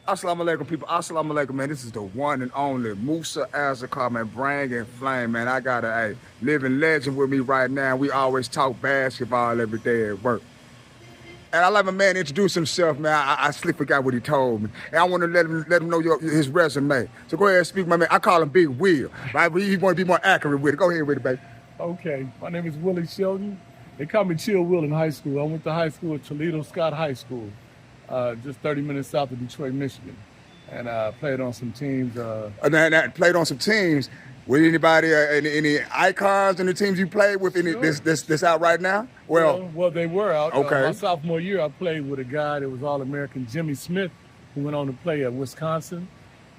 Assalamu alaikum, people. Assalamu alaikum, man. This is the one and only Musa Azakar, man. Brang and Flame, man. I got a living legend with me right now. We always talk basketball every day at work. And I let my man introduce himself, man. I slick forgot what he told me. And I want to let him know his resume. So go ahead and speak, my man. I call him Big Will, right? But he want to be more accurate with it. Go ahead with it, baby. Okay, my name is Willie Sheldon. They call me Chill Will in high school. I went to high school at Toledo Scott High School, just 30 minutes south of Detroit, Michigan. And played on some teams. And played on some teams. With anybody, any icons in the teams you played with? Any Sure. this out right now? Well, they were out. Okay. My sophomore year, I played with a guy that was All-American, Jimmy Smith, who went on to play at Wisconsin.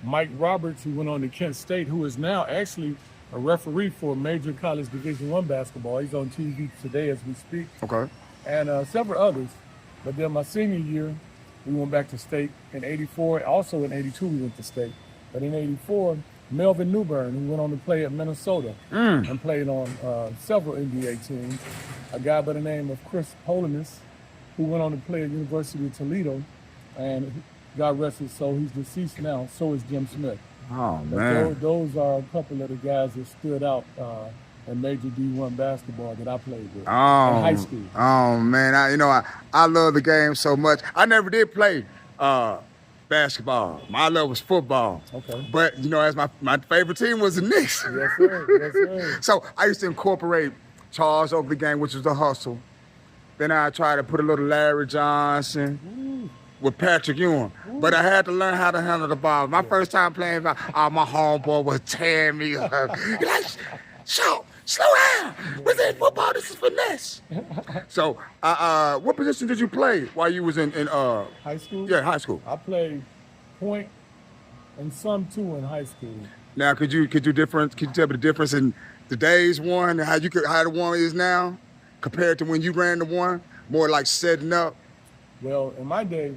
Mike Roberts, who went on to Kent State, who is now actually a referee for major college Division I basketball. He's on TV today as we speak. Okay. And several others. But then my senior year, we went back to state in 84. Also in 82, we went to state. But in 84, Melvin Newbern, who went on to play at Minnesota and played on several NBA teams. A guy by the name of Chris Holiness, who went on to play at University of Toledo. And God rest his soul, he's deceased now. So is Jim Smith. Oh, But man. those are a couple of the guys that stood out in major D1 basketball that I played with in high school. Oh, man. I love the game so much. I never did play basketball. My love was football. Okay. But, as my favorite team was the Knicks. Yes, sir. Yes, sir. So I used to incorporate Charles Oakley game, which was the hustle. Then I tried to put a little Larry Johnson with Patrick Ewing. But I had to learn how to handle the ball. My first time playing, my homeboy was tearing me up. He like, slow down. This ain't football, this is finesse. So, what position did you play while you was in High school? yeah, high school? I played point and some two in high school. Now, could you tell me the difference in today's one and how the one is now compared to when you ran the one? More like setting up. Well, in my day,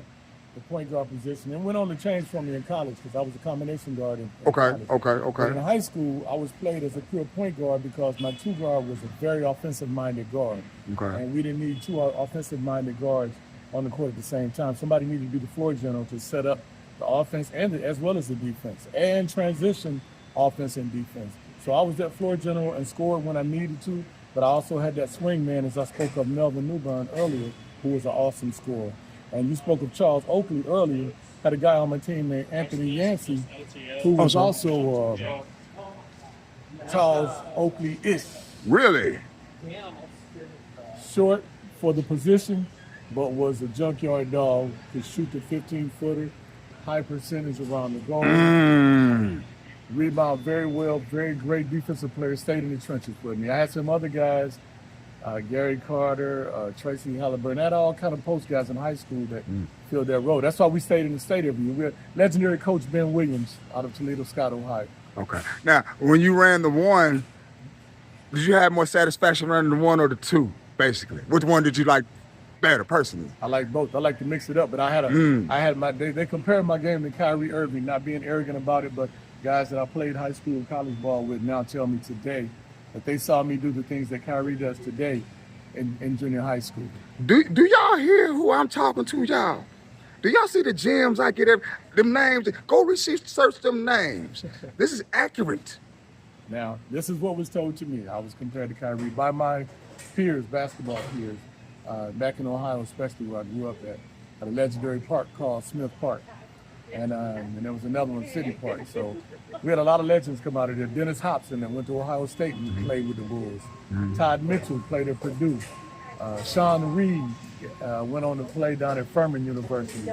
the point guard position, it went on to change for me in college because I was a combination guard in college. But in Okay. high school, I was played as a pure point guard because my two guard was a very offensive-minded guard. Okay. And we didn't need two offensive-minded guards on the court at the same time. Somebody needed to be the floor general to set up the offense as well as the defense and transition offense and defense. So I was that floor general and scored when I needed to, but I also had that swing man, as I spoke of Melvin Newbern earlier, who was an awesome scorer. And you spoke of Charles Oakley earlier. Had a guy on my team named Anthony Yancey, who was also Charles Oakley-ish. Really? Short for the position, but was a junkyard dog. Could shoot the 15-footer, high percentage around the goal. Rebound very well, very great defensive player, stayed in the trenches with me. I had some other guys, Gary Carter, Tracy Halliburton, had all kind of post guys in high school that filled that role. That's why we stayed in the state every year. We had legendary coach Ben Williams out of Toledo Scott, Ohio. Okay. Now, when you ran the one, did you have more satisfaction running the one or the two, basically? Which one did you like better, personally? I like both. I like to mix it up, but they compared my game to Kyrie Irving, not being arrogant about it, but guys that I played high school and college ball with now tell me today that they saw me do the things that Kyrie does today in junior high school. Do y'all hear who I'm talking to, y'all? Do y'all see the gems I get? Them names? Go research them names. This is accurate. Now, this is what was told to me. I was compared to Kyrie by my peers, basketball peers, back in Ohio, especially where I grew up at a legendary park called Smith Park. And there was another one, City Park. So we had a lot of legends come out of there. Dennis Hobson that went to Ohio State and played with the Bulls. Todd Mitchell played at Purdue. Sean Reed went on to play down at Furman University.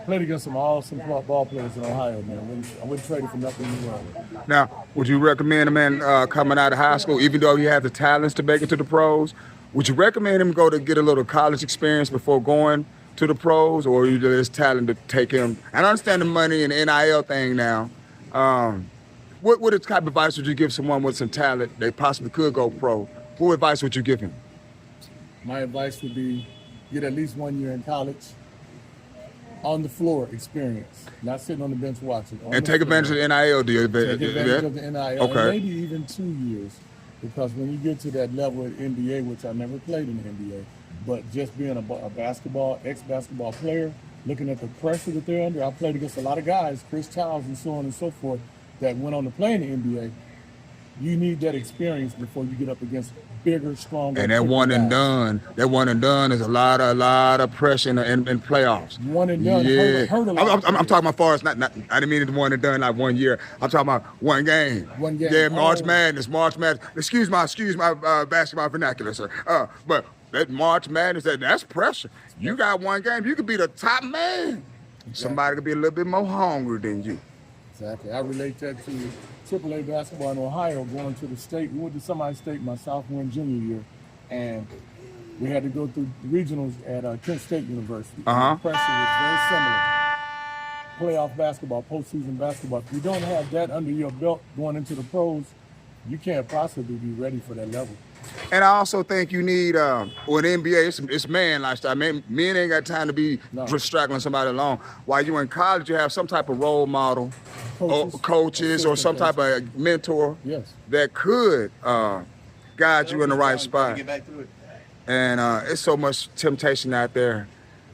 Played against some awesome ball players in Ohio, man. I wouldn't trade it for nothing in the world. Now, would you recommend a man coming out of high school, even though he has the talents to make it to the pros, would you recommend him go to get a little college experience before going to the pros, or you just talent to take him? And I understand the money and the NIL thing now. What type of advice would you give someone with some talent they possibly could go pro? What advice would you give him? My advice would be get at least 1 year in college, on the floor experience, not sitting on the bench watching. And take advantage of the NIL deal. Take advantage of the NIL, Okay. and maybe even 2 years, because when you get to that level at NBA, which I never played in the NBA, but just being a basketball, ex-basketball player, looking at the pressure that they're under. I played against a lot of guys, Chris Childs and so on and so forth, that went on to play in the NBA. You need that experience before you get up against bigger, stronger. And that one and done, is a lot of pressure in playoffs. One and done. Yeah. Hurt a lot. I'm talking about far as not. I didn't mean it one and done like 1 year. I'm talking about one game. One game. Yeah, March Madness. Excuse my basketball vernacular, sir. But that March Madness, that's pressure. You got one game. You could be the top man. Exactly. Somebody could be a little bit more hungry than you. Exactly. I relate that to AAA basketball in Ohio, going to the state. We went to semi-state my sophomore and junior year, and we had to go through the regionals at Kent State University. The pressure was very similar. Playoff basketball, postseason basketball. If you don't have that under your belt going into the pros, you can't possibly be ready for that level. And I also think you need, the NBA, it's man lifestyle. Men ain't got time to be straggling somebody along. While you in college, you have some type of role model, coaches or some type of mentor that could guide you in the right spot. And it's so much temptation out there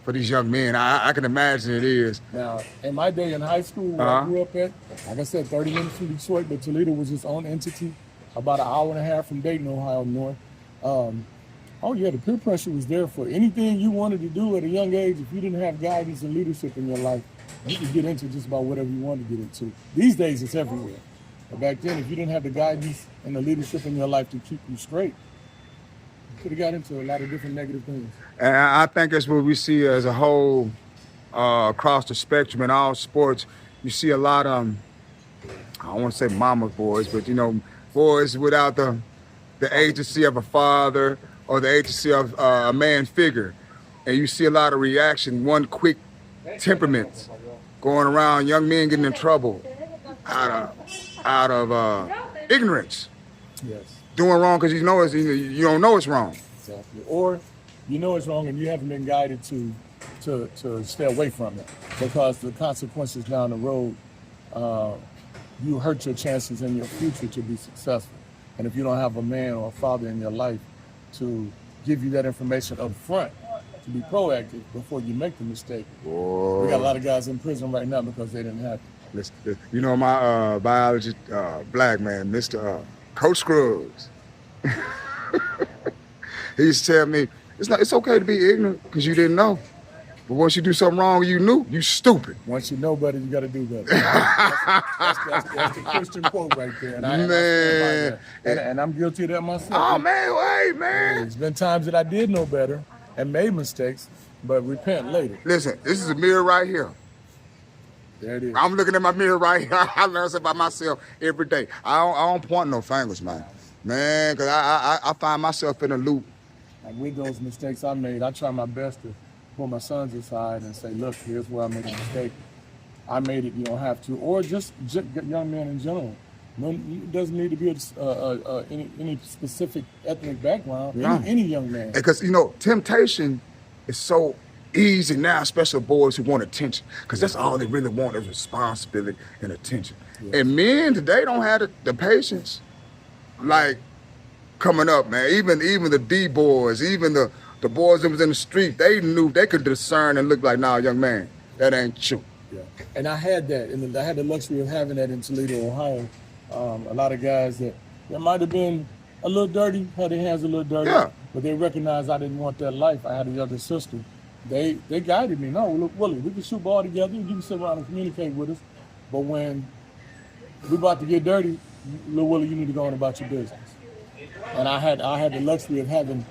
for these young men. I can imagine it is. Now, in my day in high school, where I grew up at, like I said, 30 minutes from Detroit, but Toledo was its own entity. About an hour and a half from Dayton, Ohio, north. The peer pressure was there for anything you wanted to do at a young age. If you didn't have guidance and leadership in your life, you could get into just about whatever you wanted to get into. These days, it's everywhere. But back then, if you didn't have the guidance and the leadership in your life to keep you straight, you could have got into a lot of different negative things. And I think that's what we see as a whole across the spectrum in all sports. You see a lot of, I don't want to say mama's boys, but boys without the agency of a father or the agency of a man figure. And you see a lot of reaction, one quick temperaments going around, young men getting in trouble out of ignorance. Yes. Doing wrong because you don't know it's wrong. Exactly. Or you know it's wrong and you haven't been guided to stay away from it, because the consequences down the road, you hurt your chances in your future to be successful. And if you don't have a man or a father in your life to give you that information up front, to be proactive before you make the mistake. Whoa. We got a lot of guys in prison right now because they didn't have it. My biology black man, Mr. Coach Scruggs, he used to tell me, it's okay to be ignorant because you didn't know. But once you do something wrong, you knew, you stupid. Once you know better, you got to do better. That's the Christian quote right there. And I stand by that. And I'm guilty of that myself. Oh, man, wait, man. There's been times that I did know better and made mistakes, but repent later. Listen, this is a mirror right here. There it is. I'm looking at my mirror right here. I learn something about myself every day. I don't point no fingers, man. Man, because I find myself in a loop. And with those mistakes I made, I try my best to pull my sons aside and say, look, here's where I made a mistake. I made it, you don't have to. Or just young men in general. It doesn't need to be any specific ethnic background, any young man. Because, temptation is so easy now, especially boys who want attention. Because that's all they really want is responsibility and attention. Yes. And men today don't have the patience. Like, coming up, man, even the D-boys, even the boys that was in the street, they knew they could discern and look like, nah, young man, that ain't you. Yeah. And I had that, and I had the luxury of having that in Toledo, Ohio. A lot of guys that might have been a little dirty, had their hands a little dirty, but they recognized I didn't want that life. I had a younger sister. They guided me. No, look, Willie, we can shoot ball together. You can sit around and communicate with us. But when we about to get dirty, little Willie, you need to go on about your business. And I had the luxury of having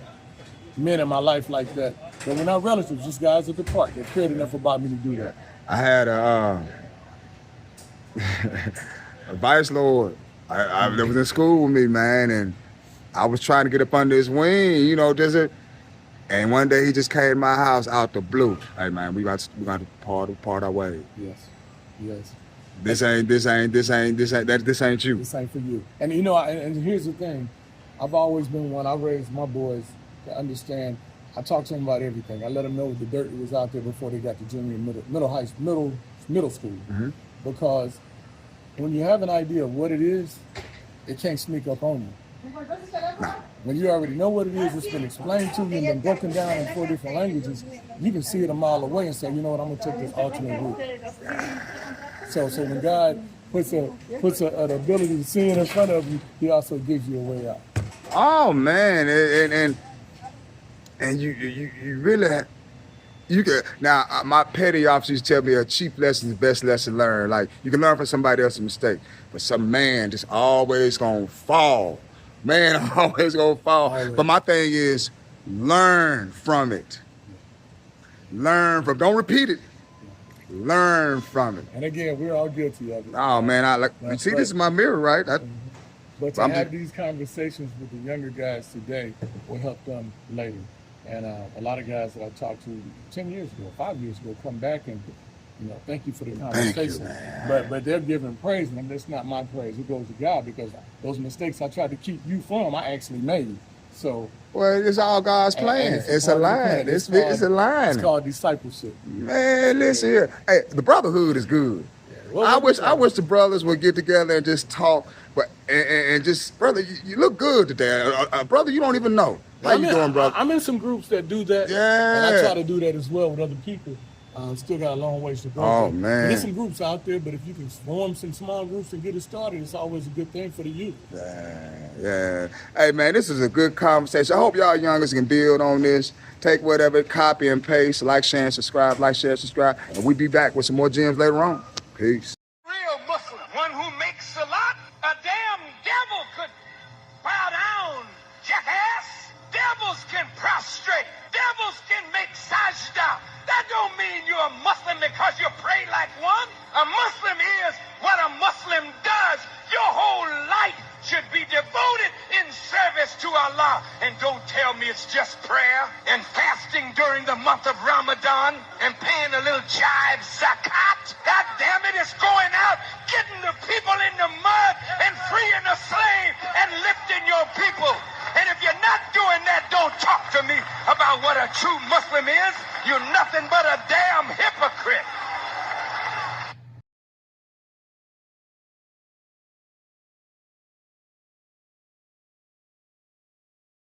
men in my life like that. They were not relatives, just guys at the park that cared enough about me to do that. I had a vice lord that was in school with me, man, and I was trying to get up under his wing, and one day he just came to my house out the blue. Hey, man, we got to part our ways. Yes. This ain't you. This ain't for you. And and here's the thing. I've always been one. I raised my boys to understand. I talk to them about everything. I let them know the dirt that was out there before they got to junior and middle school. Mm-hmm. Because when you have an idea of what it is, it can't sneak up on you. When you already know what it is, it's been explained to you and been broken down in 4 different languages, you can see it a mile away and say, you know what, I'm going to take this alternate route. So when God puts an ability to see it in front of you, he also gives you a way out. Oh man, and you really you can now. My petty officers tell me a cheap lesson is the best lesson learned. Like you can learn from somebody else's mistake, but some man just always gonna fall. Man, always gonna fall. Always. But my thing is, learn from it. Learn from. Don't repeat it. Learn from it. And again, we're all guilty of it. Oh man, I like. That's See, right. This is my mirror, right? But to have these conversations with the younger guys today will help them later. And a lot of guys that I talked to 10 years ago, 5 years ago, come back and, thank you for the conversation. But they're giving praise, and that's not my praise. It goes to God, because those mistakes I tried to keep you from, I actually made. So, well, it's all God's plan. and It's a line. It's a line. It's called discipleship. Man, listen here. Hey, the brotherhood is good. Well, I wish the brothers would get together and just talk, but and just, brother, you look good today. Brother, you don't even know. How you doing, brother? I'm in some groups that do that. Yeah. And I try to do that as well with other people. Still got a long ways to go. Oh, But man. There's some groups out there, but if you can form some small groups and get it started, it's always a good thing for the youth. Yeah. Hey, man, this is a good conversation. I hope y'all youngers can build on this. Take whatever, copy and paste, like, share, and subscribe, and we'll be back with some more gems later on. Peace. Real Muslim, one who makes salat, a damn devil could bow down, jackass. Devils can prostrate. Devils can make sajda. That don't mean you're a Muslim because you pray like one. A Muslim is what a Muslim does. Your whole life should be devoted in service to Allah. And don't tell me it's just prayer and fasting during the month of Ramadan and paying a little jive zakat. God damn it, it's going out, getting the people in the mud and freeing the slave and lifting your people. And if you're not doing that, don't talk to me about what a true Muslim is. You're nothing but a